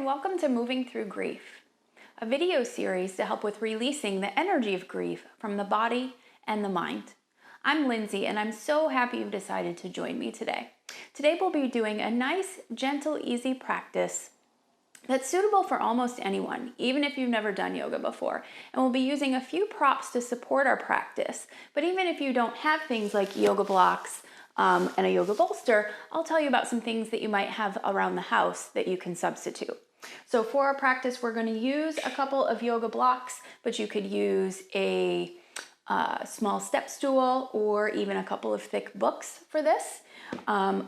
and welcome to Moving Through Grief, a video series to help with releasing the energy of grief from the body and the mind. I'm Lindsey, and I'm so happy you've decided to join me today. Today we'll be doing a nice, gentle, easy practice that's suitable for almost anyone, even if you've never done yoga before. And we'll be using a few props to support our practice. But even if you don't have things like yoga blocks, and a yoga bolster, I'll tell you about some things that you might have around the house that you can substitute. So for our practice, we're going to use a couple of yoga blocks, but you could use a small step stool or even a couple of thick books for this.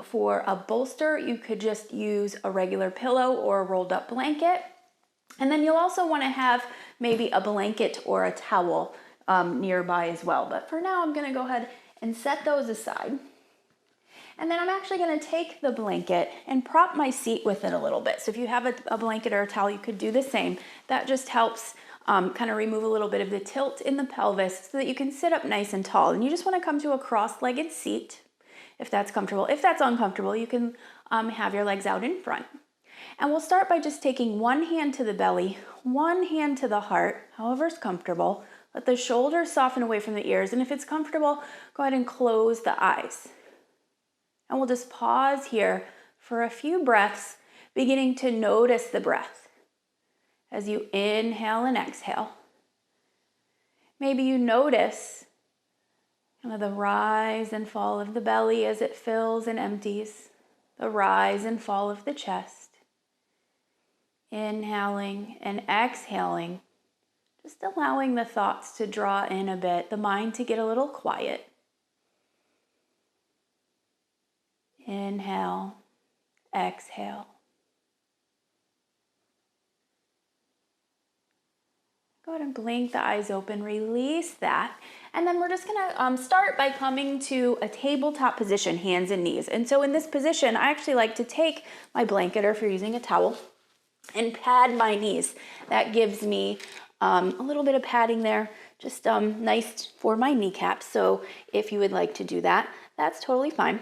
For a bolster, you could just use a regular pillow or a rolled up blanket. And then you'll also want to have maybe a blanket or a towel nearby as well. But for now, I'm going to go ahead and set those aside. And then I'm actually going to take the blanket and prop my seat with it a little bit. So if you have a blanket or a towel, you could do the same. That just helps kind of remove a little bit of the tilt in the pelvis so that you can sit up nice and tall. And you just want to come to a cross-legged seat if that's comfortable. If that's uncomfortable, you can have your legs out in front. And we'll start by just taking one hand to the belly, one hand to the heart, however's comfortable. Let the shoulders soften away from the ears. And if it's comfortable, go ahead and close the eyes. And we'll just pause here for a few breaths, beginning to notice the breath as you inhale and exhale. Maybe you notice kind of the rise and fall of the belly as it fills and empties, the rise and fall of the chest. Inhaling and exhaling, just allowing the thoughts to draw in a bit, the mind to get a little quiet. Inhale, exhale. Go ahead and blink the eyes open, release that. And then we're just gonna start by coming to a tabletop position, hands and knees. And so in this position, I actually like to take my blanket, or if you're using a towel, and pad my knees. That gives me a little bit of padding there, just nice for my kneecaps. So if you would like to do that, that's totally fine.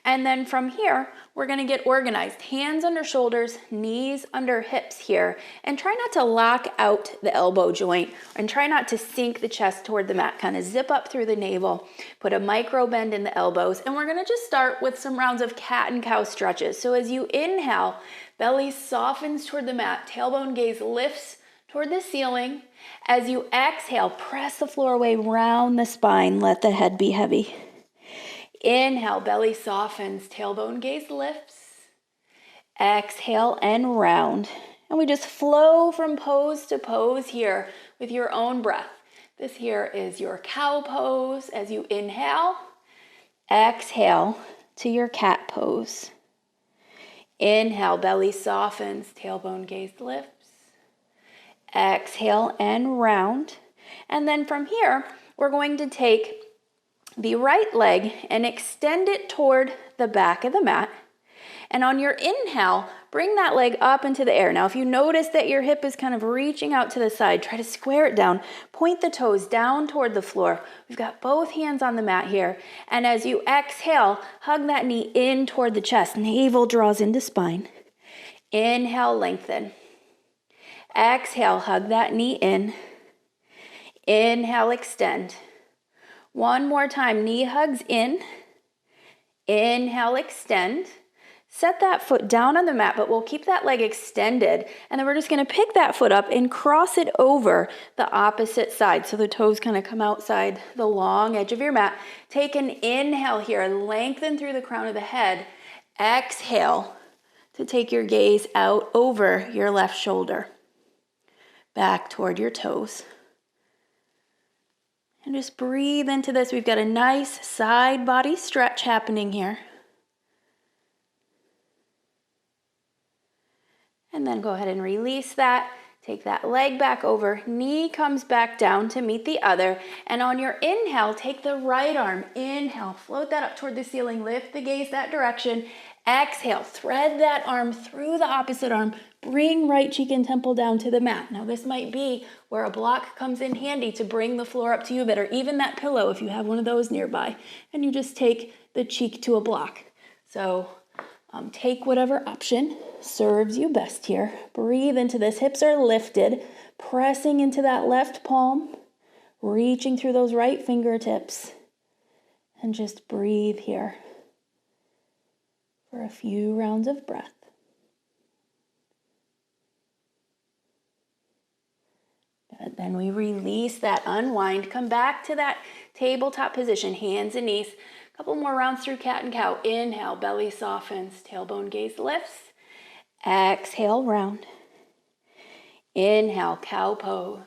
And then from here, we're going to get organized. Hands under shoulders, knees under hips here. And try not to lock out the elbow joint and try not to sink the chest toward the mat. Kind of zip up through the navel, put a micro bend in the elbows. And we're going to just start with some rounds of cat and cow stretches. So as you inhale, belly softens toward the mat, tailbone gaze lifts toward the ceiling. As you exhale, press the floor away, round the spine, let the head be heavy. Inhale, belly softens, tailbone gaze lifts. Exhale and round. And we just flow from pose to pose here with your own breath. This here is your cow pose as you inhale. Exhale to your cat pose. Inhale, belly softens, tailbone gaze lifts. Exhale and round. And then from here, we're going to take the right leg and extend it toward the back of the mat. And on your inhale, bring that leg up into the air. Now, if you notice that your hip is kind of reaching out to the side, try to square it down. Point the toes down toward the floor. We've got both hands on the mat here. And as you exhale, hug that knee in toward the chest. Navel draws into spine. Inhale, lengthen. Exhale, hug that knee in. Inhale, extend. One more time, knee hugs in. Inhale, extend. Set that foot down on the mat, but we'll keep that leg extended. And then we're just gonna pick that foot up and cross it over the opposite side. So the toes kind of come outside the long edge of your mat. Take an inhale here, lengthen through the crown of the head. Exhale to take your gaze out over your left shoulder. Back toward your toes. And just breathe into this. We've got a nice side body stretch happening here. And then go ahead and release that. Take that leg back over. Knee comes back down to meet the other. And on your inhale, take the right arm. Inhale, float that up toward the ceiling. Lift the gaze that direction. Exhale, thread that arm through the opposite arm. Bring right cheek and temple down to the mat. Now this might be where a block comes in handy to bring the floor up to you a bit, or even that pillow if you have one of those nearby. And you just take the cheek to a block. So Take whatever option serves you best here. Breathe into this. Hips are lifted, pressing into that left palm, reaching through those right fingertips, and just breathe here for a few rounds of breath. Good. Then we release that unwind. Come back to that tabletop position, hands and knees. A couple more rounds through cat and cow. Inhale, belly softens, tailbone gaze lifts. Exhale, round. Inhale, cow pose.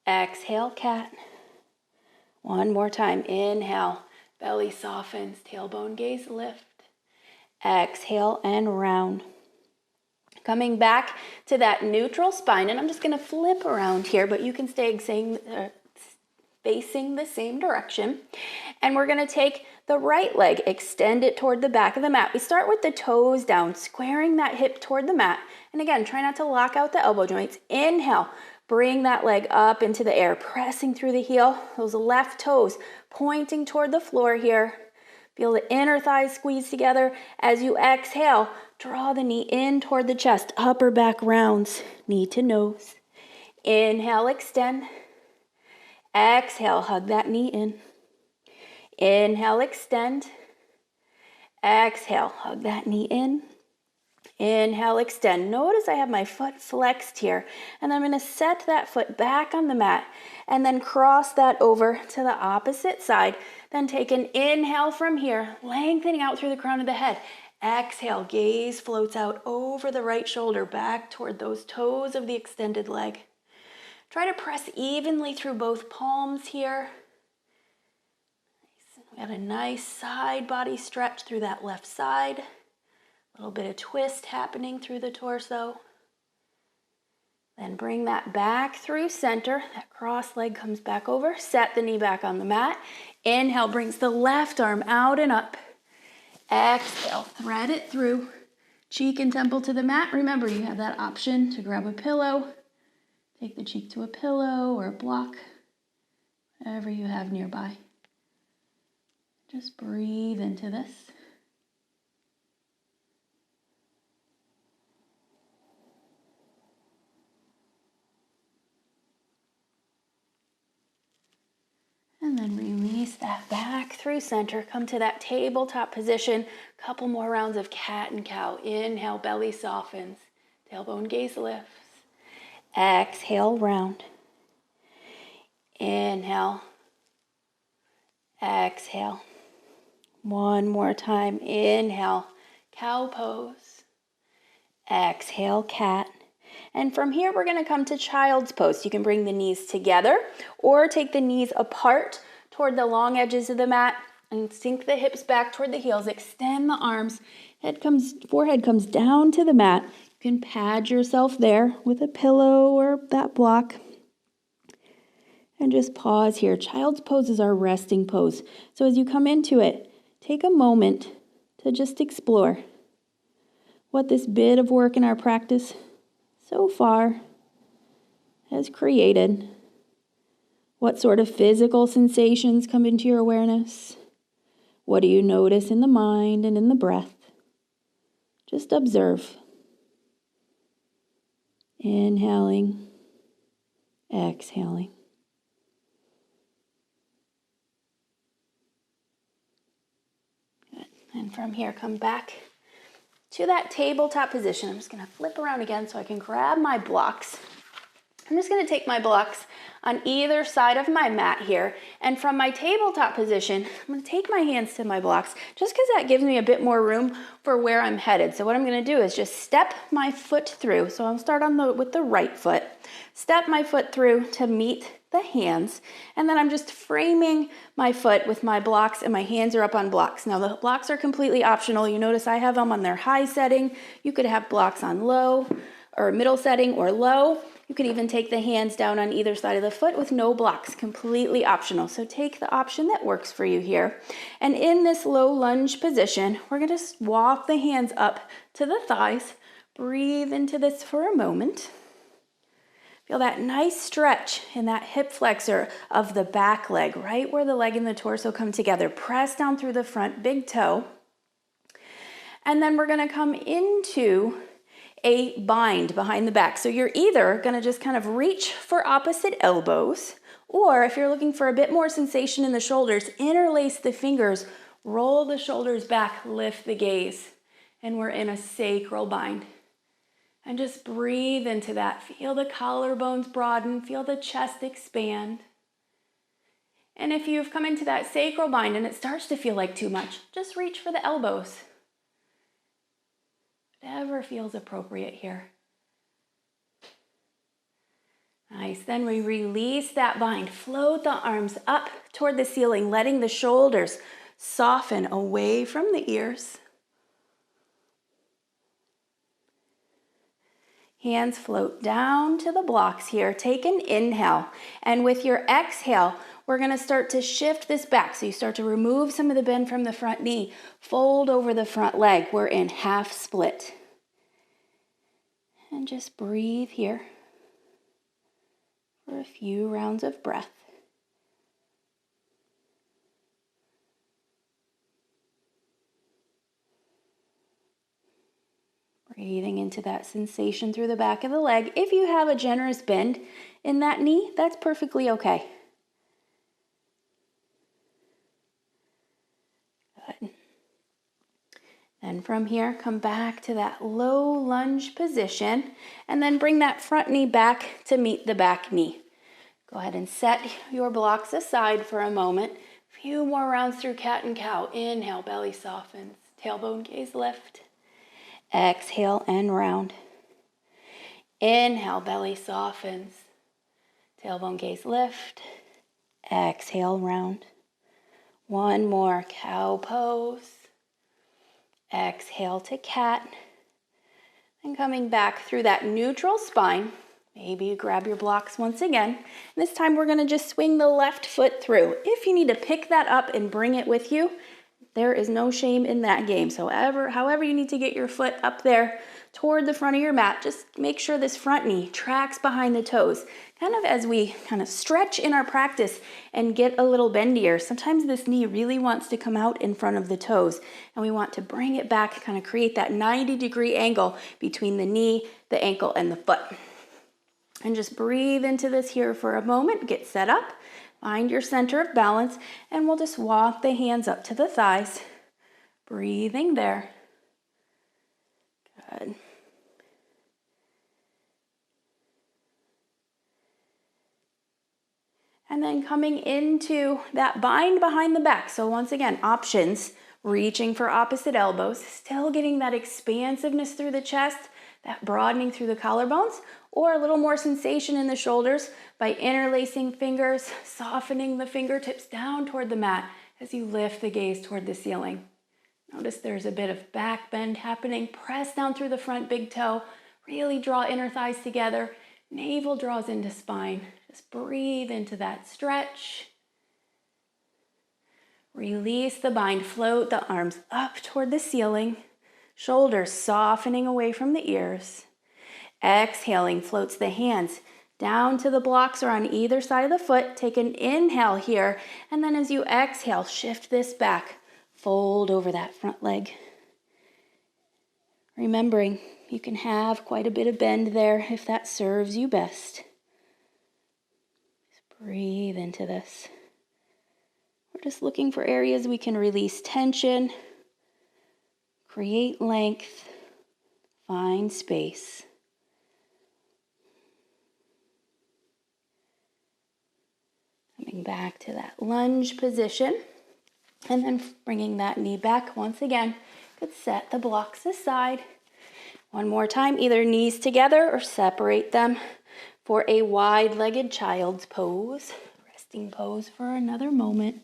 Exhale, cat. One more time. Inhale, belly softens, tailbone gaze lift. Exhale and round. Coming back to that neutral spine, and I'm just going to flip around here, but you can stay facing the same direction. And we're going to take the right leg, extend it toward the back of the mat. We start with the toes down, squaring that hip toward the mat. And again, try not to lock out the elbow joints. Inhale, bring that leg up into the air, pressing through the heel. Those left toes pointing toward the floor here. Feel the inner thighs squeeze together. As you exhale, draw the knee in toward the chest. Upper back rounds, knee to nose. Inhale, extend. Exhale, hug that knee in. Inhale, extend. Exhale, hug that knee in. Inhale, extend. Notice I have my foot flexed here. And I'm going to set that foot back on the mat and then cross that over to the opposite side. Then take an inhale from here, lengthening out through the crown of the head. Exhale, gaze floats out over the right shoulder, back toward those toes of the extended leg. Try to press evenly through both palms here. We got a nice side body stretch through that left side. A little bit of twist happening through the torso. Then bring that back through center. That cross leg comes back over. Set the knee back on the mat. Inhale brings the left arm out and up. Exhale, thread it through. Cheek and temple to the mat. Remember, you have that option to grab a pillow. Take the cheek to a pillow or a block. Whatever you have nearby. Just breathe into this. And then release that back through center. Come to that tabletop position. Couple more rounds of cat and cow. Inhale, belly softens. Tailbone gaze lifts. Exhale, round. Inhale. Exhale. One more time. Inhale, cow pose. Exhale, cat. And from here, we're going to come to child's pose. You can bring the knees together or take the knees apart toward the long edges of the mat and sink the hips back toward the heels. Extend the arms. Forehead comes down to the mat. You can pad yourself there with a pillow or that block. And just pause here. Child's pose is our resting pose. So as you come into it, take a moment to just explore what this bit of work in our practice so far has created. What sort of physical sensations come into your awareness? What do you notice in the mind and in the breath? Just observe. Inhaling, exhaling. Good. And from here, come back to that tabletop position. I'm just going to flip around again so I can grab my blocks. I'm just going to take my blocks on either side of my mat here. And from my tabletop position, I'm going to take my hands to my blocks just because that gives me a bit more room for where I'm headed. So what I'm going to do is just step my foot through. So I'll start with the right foot. Step my foot through to meet the hands. And then I'm just framing my foot with my blocks and my hands are up on blocks. Now the blocks are completely optional. You notice I have them on their high setting. You could have blocks on low or middle setting or low. You could even take the hands down on either side of the foot with no blocks, completely optional. So take the option that works for you here. And in this low lunge position, we're going to walk the hands up to the thighs. Breathe into this for a moment. Feel that nice stretch in that hip flexor of the back leg, right where the leg and the torso come together. Press down through the front big toe. And then we're gonna come into a bind behind the back. So you're either gonna just kind of reach for opposite elbows, or if you're looking for a bit more sensation in the shoulders, interlace the fingers, roll the shoulders back, lift the gaze, and we're in a sacral bind. And just breathe into that. Feel the collarbones broaden, feel the chest expand. And if you've come into that sacral bind and it starts to feel like too much, just reach for the elbows. Whatever feels appropriate here. Nice, then we release that bind. Float the arms up toward the ceiling, letting the shoulders soften away from the ears. Hands float down to the blocks here. Take an inhale, and with your exhale, we're gonna start to shift this back. So you start to remove some of the bend from the front knee, fold over the front leg. We're in half split. And just breathe here for a few rounds of breath. Breathing into that sensation through the back of the leg. If you have a generous bend in that knee, that's perfectly okay. Good. And from here, come back to that low lunge position, and then bring that front knee back to meet the back knee. Go ahead and set your blocks aside for a moment. A few more rounds through cat and cow. Inhale, belly softens. Tailbone gaze lift. Exhale and round. Inhale, belly softens. Tailbone gaze lift. Exhale, round. One more, cow pose. Exhale to cat. And coming back through that neutral spine. Maybe you grab your blocks once again. This time we're gonna just swing the left foot through. If you need to pick that up and bring it with you, there is no shame in that game. So however you need to get your foot up there toward the front of your mat, just make sure this front knee tracks behind the toes. Kind of as we kind of stretch in our practice and get a little bendier, sometimes this knee really wants to come out in front of the toes, and we want to bring it back, kind of create that 90-degree angle between the knee, the ankle, and the foot. And just breathe into this here for a moment, get set up. Find your center of balance, and we'll just walk the hands up to the thighs. Breathing there. Good. And then coming into that bind behind the back. So once again, options, reaching for opposite elbows, still getting that expansiveness through the chest, that broadening through the collarbones, or a little more sensation in the shoulders by interlacing fingers, softening the fingertips down toward the mat as you lift the gaze toward the ceiling. Notice there's a bit of back bend happening. Press down through the front big toe. Really draw inner thighs together. Navel draws into spine. Just breathe into that stretch. Release the bind. Float the arms up toward the ceiling. Shoulders softening away from the ears. Exhaling, floats the hands down to the blocks or on either side of the foot. Take an inhale here, and then as you exhale, shift this back. Fold over that front leg. Remembering, you can have quite a bit of bend there if that serves you best. Just breathe into this. We're just looking for areas we can release tension, create length, find space. Coming back to that lunge position, and then bringing that knee back once again. Good, set the blocks aside. One more time, either knees together or separate them for a wide-legged child's pose. Resting pose for another moment.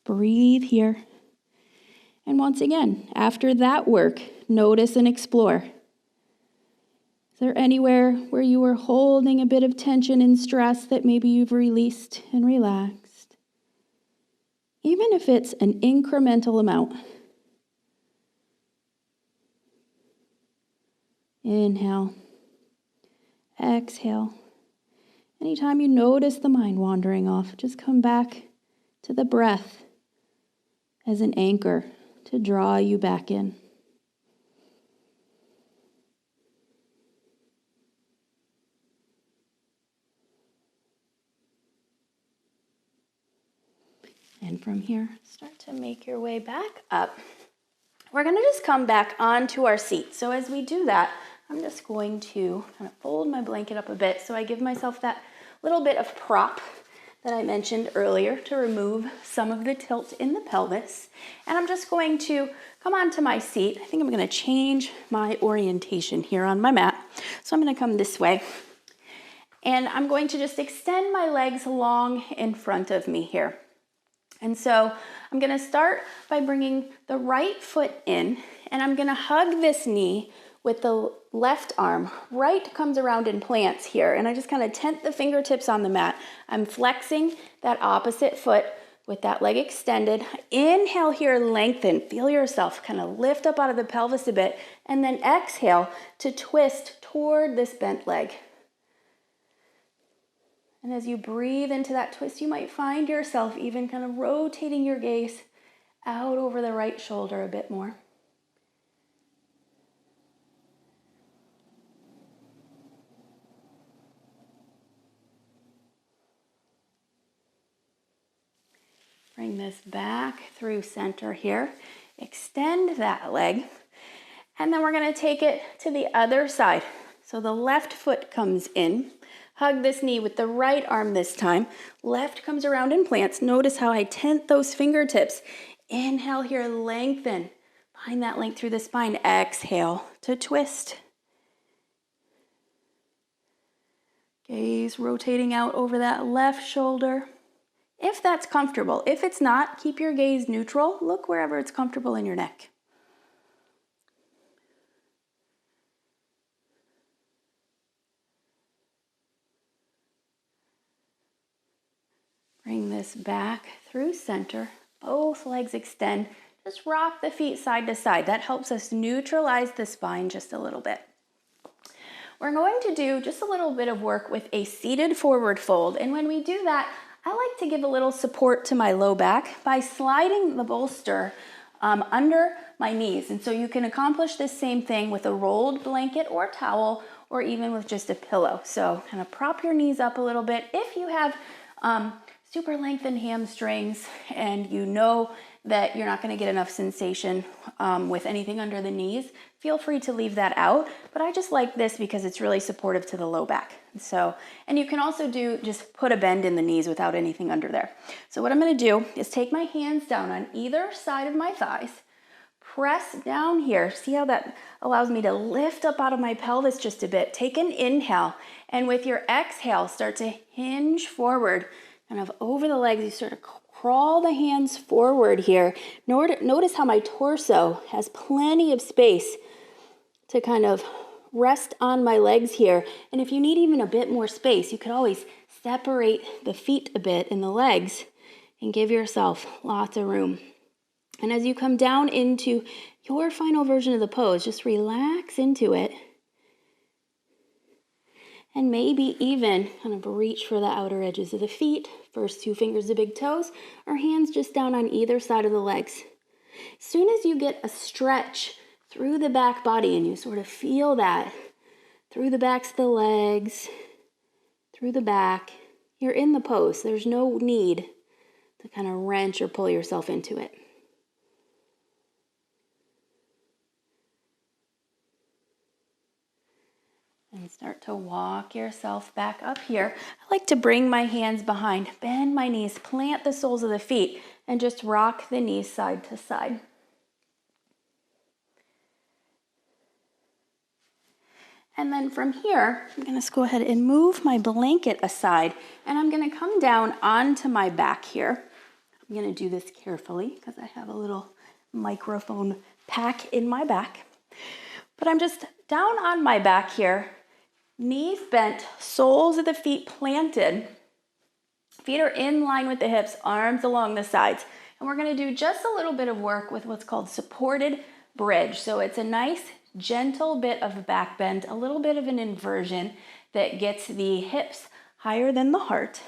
Breathe here. And once again, after that work, notice and explore. Is there anywhere where you were holding a bit of tension and stress that maybe you've released and relaxed? Even if it's an incremental amount. Inhale. Exhale. Anytime you notice the mind wandering off, just come back to the breath as an anchor to draw you back in. then from here, start to make your way back up. We're gonna just come back onto our seat. So as we do that, I'm just going to kind of fold my blanket up a bit so I give myself that little bit of prop that I mentioned earlier to remove some of the tilt in the pelvis. And I'm just going to come onto my seat. I think I'm gonna change my orientation here on my mat. So I'm gonna come this way. And I'm going to just extend my legs long in front of me here. And so I'm gonna start by bringing the right foot in, and I'm gonna hug this knee with the left arm. Right comes around and plants here, and I just kind of tent the fingertips on the mat. I'm flexing that opposite foot with that leg extended. Inhale here, lengthen. Feel yourself kind of lift up out of the pelvis a bit, and then exhale to twist toward this bent leg. And as you breathe into that twist, you might find yourself even kind of rotating your gaze out over the right shoulder a bit more. Bring this back through center here. Extend that leg. And then we're going to take it to the other side. So the left foot comes in. Hug this knee with the right arm this time. Left comes around and plants. Notice how I tent those fingertips. Inhale here, lengthen. Find that length through the spine. Exhale to twist. Gaze rotating out over that left shoulder. If that's comfortable. If it's not, keep your gaze neutral. Look wherever it's comfortable in your neck. Bring this back through center. Both legs extend. Just rock the feet side to side. That helps us neutralize the spine just a little bit. We're going to do just a little bit of work with a seated forward fold. And when we do that, I like to give a little support to my low back by sliding the bolster under my knees. And so you can accomplish this same thing with a rolled blanket or towel, or even with just a pillow. So kind of prop your knees up a little bit. If you have super lengthened hamstrings and you know that you're not going to get enough sensation with anything under the knees, feel free to leave that out. But I just like this because it's really supportive to the low back. So, and you can also just put a bend in the knees without anything under there. So what I'm going to do is take my hands down on either side of my thighs, press down here. See how that allows me to lift up out of my pelvis just a bit. Take an inhale, and with your exhale, start to hinge forward, kind of over the legs. You sort of crawl the hands forward here. Notice how my torso has plenty of space to kind of rest on my legs here. And if you need even a bit more space, you could always separate the feet a bit in the legs and give yourself lots of room. And as you come down into your final version of the pose, just relax into it. And maybe even kind of reach for the outer edges of the feet, first two fingers of big toes, or hands just down on either side of the legs. As soon as you get a stretch through the back body and you sort of feel that through the backs of the legs, through the back, you're in the pose. There's no need to kind of wrench or pull yourself into it. And start to walk yourself back up here. I like to bring my hands behind, bend my knees, plant the soles of the feet, and just rock the knees side to side. And then from here, I'm going to go ahead and move my blanket aside, and I'm going to come down onto my back here. I'm going to do this carefully because I have a little microphone pack in my back. But I'm just down on my back here, knees bent, soles of the feet planted. Feet are in line with the hips, arms along the sides. And we're going to do just a little bit of work with what's called supported bridge. So it's a nice, gentle bit of a back bend, a little bit of an inversion that gets the hips higher than the heart.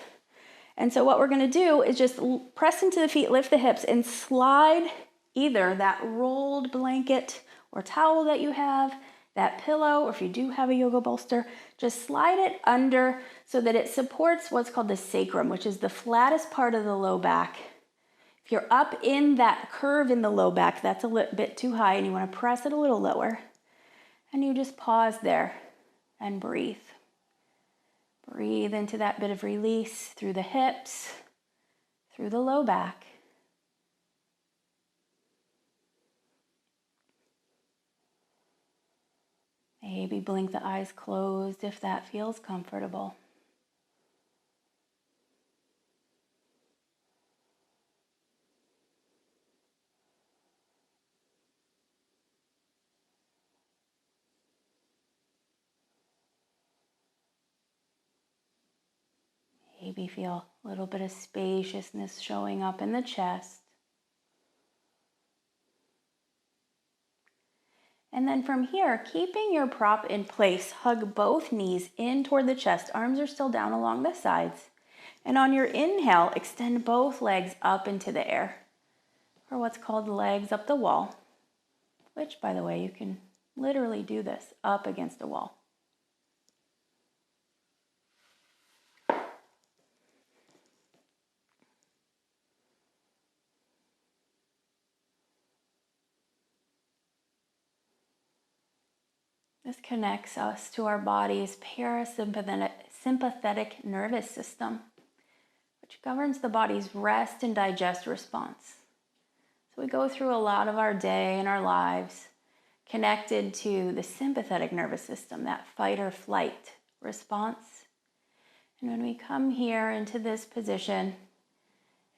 And so what we're going to do is just press into the feet, lift the hips, and slide either that rolled blanket or towel that you have, that pillow, or if you do have a yoga bolster, just slide it under so that it supports what's called the sacrum, which is the flattest part of the low back. If you're up in that curve in the low back, that's a little bit too high and you want to press it a little lower. And you just pause there and breathe. Breathe into that bit of release through the hips, through the low back. Maybe blink the eyes closed if that feels comfortable. Maybe feel a little bit of spaciousness showing up in the chest. And then from here, keeping your prop in place, hug both knees in toward the chest. Arms are still down along the sides. And on your inhale, extend both legs up into the air, or what's called legs up the wall, which, by the way, you can literally do this up against a wall. This connects us to our body's parasympathetic nervous system, which governs the body's rest and digest response. So we go through a lot of our day and our lives connected to the sympathetic nervous system, that fight or flight response. And when we come here into this position,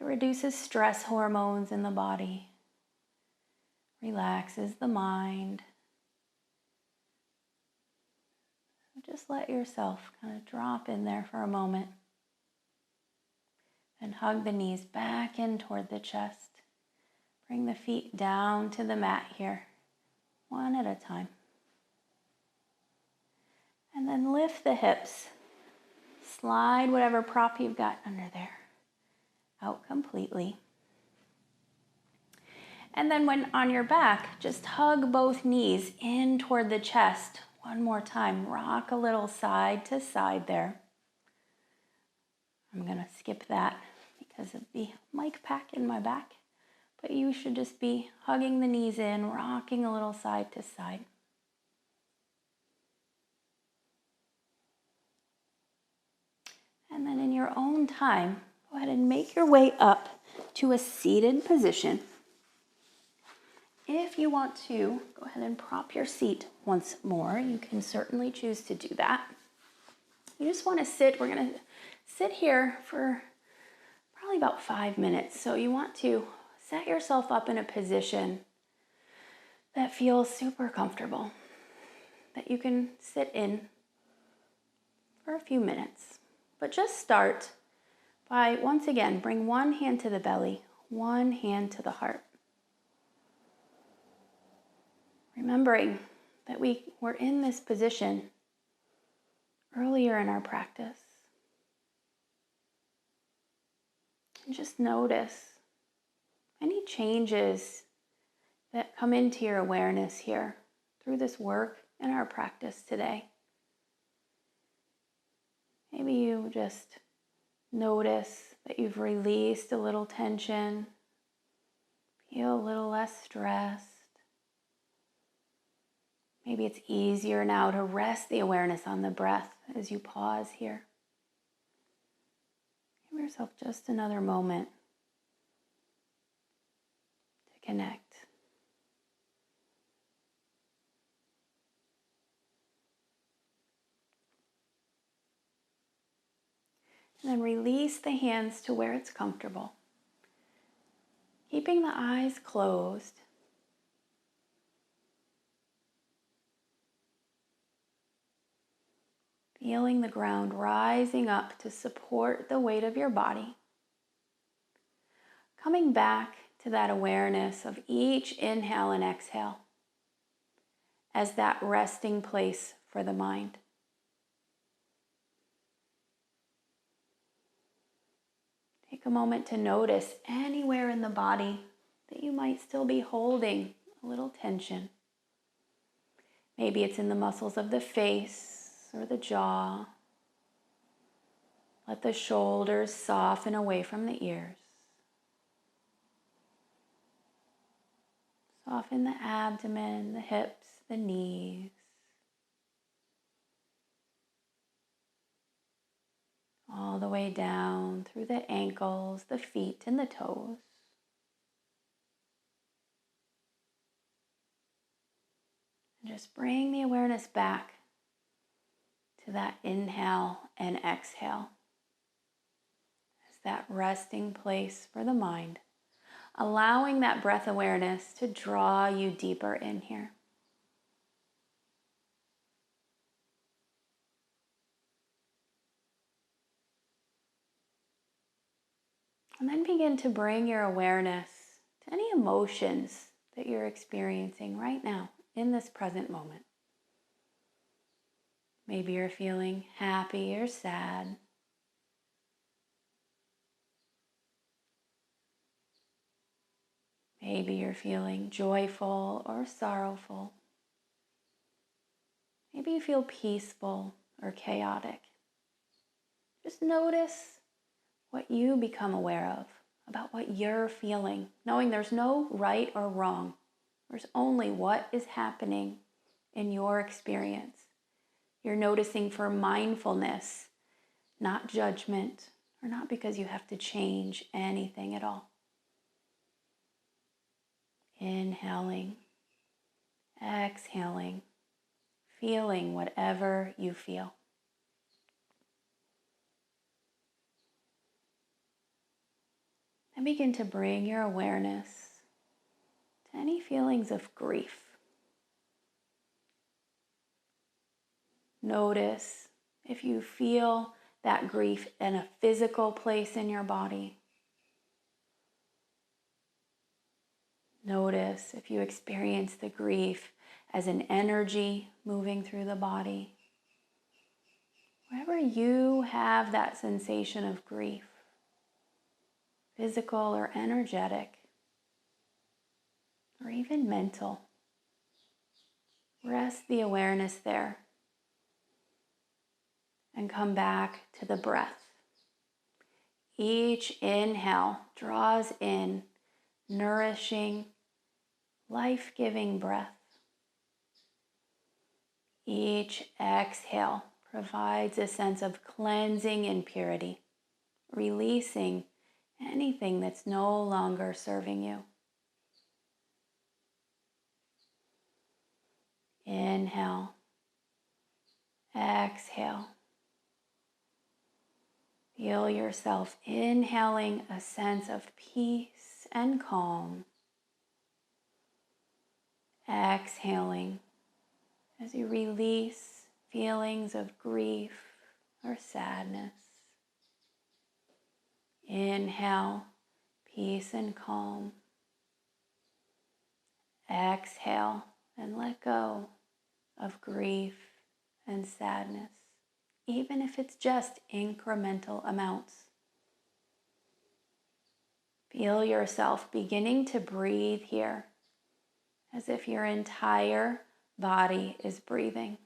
it reduces stress hormones in the body, relaxes the mind. Just let yourself kind of drop in there for a moment and hug the knees back in toward the chest. Bring the feet down to the mat here, one at a time. And then lift the hips. Slide whatever prop you've got under there out completely. And then when on your back, just hug both knees in toward the chest. One more time, rock a little side to side there. I'm going to skip that because of the mic pack in my back. But you should just be hugging the knees in, rocking a little side to side. And then in your own time, go ahead and make your way up to a seated position. If you want to, go ahead and prop your seat once more. You can certainly choose to do that. You just want to sit. We're going to sit here for probably about 5 minutes. So you want to set yourself up in a position that feels super comfortable, that you can sit in for a few minutes. But just start by, once again, bring one hand to the belly, one hand to the heart. Remembering that we were in this position earlier in our practice. And just notice any changes that come into your awareness here through this work in our practice today. Maybe you just notice that you've released a little tension, feel a little less stressed. Maybe it's easier now to rest the awareness on the breath as you pause here. Give yourself just another moment to connect. And then release the hands to where it's comfortable. Keeping the eyes closed. Feeling the ground rising up to support the weight of your body. Coming back to that awareness of each inhale and exhale as that resting place for the mind. Take a moment to notice anywhere in the body that you might still be holding a little tension. Maybe it's in the muscles of the face or the jaw. Let the shoulders soften away from the ears. Soften the abdomen, the hips, the knees. All the way down through the ankles, the feet, and the toes. And just bring the awareness back to that inhale and exhale as that resting place for the mind, allowing that breath awareness to draw you deeper in here. And then begin to bring your awareness to any emotions that you're experiencing right now in this present moment. Maybe you're feeling happy or sad. Maybe you're feeling joyful or sorrowful. Maybe you feel peaceful or chaotic. Just notice what you become aware of about what you're feeling, knowing there's no right or wrong. There's only what is happening in your experience. You're noticing for mindfulness, not judgment, or not because you have to change anything at all. Inhaling, exhaling, feeling whatever you feel. And begin to bring your awareness to any feelings of grief. Notice if you feel that grief in a physical place in your body. Notice if you experience the grief as an energy moving through the body. Wherever you have that sensation of grief, physical or energetic, or even mental, rest the awareness there and come back to the breath. Each inhale draws in nourishing, life-giving breath. Each exhale provides a sense of cleansing and purity, releasing anything that's no longer serving you. Inhale, exhale. Feel yourself inhaling a sense of peace and calm. Exhaling as you release feelings of grief or sadness. Inhale, peace and calm. Exhale and let go of grief and sadness, even if it's just incremental amounts. Feel yourself beginning to breathe here as if your entire body is breathing.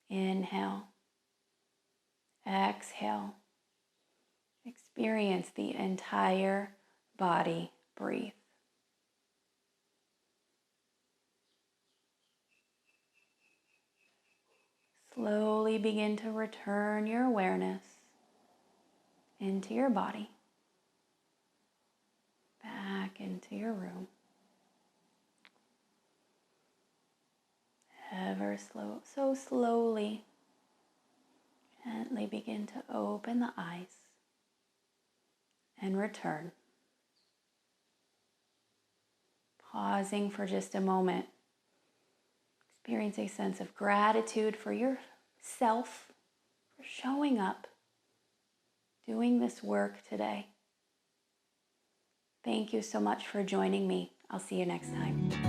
Inhale, exhale. Experience the entire body breathe. Slowly begin to return your awareness into your body, back into your room. Ever so slowly, gently begin to open the eyes and return. Pausing for just a moment. Experience a sense of gratitude for yourself, for showing up, doing this work today. Thank you so much for joining me. I'll see you next time.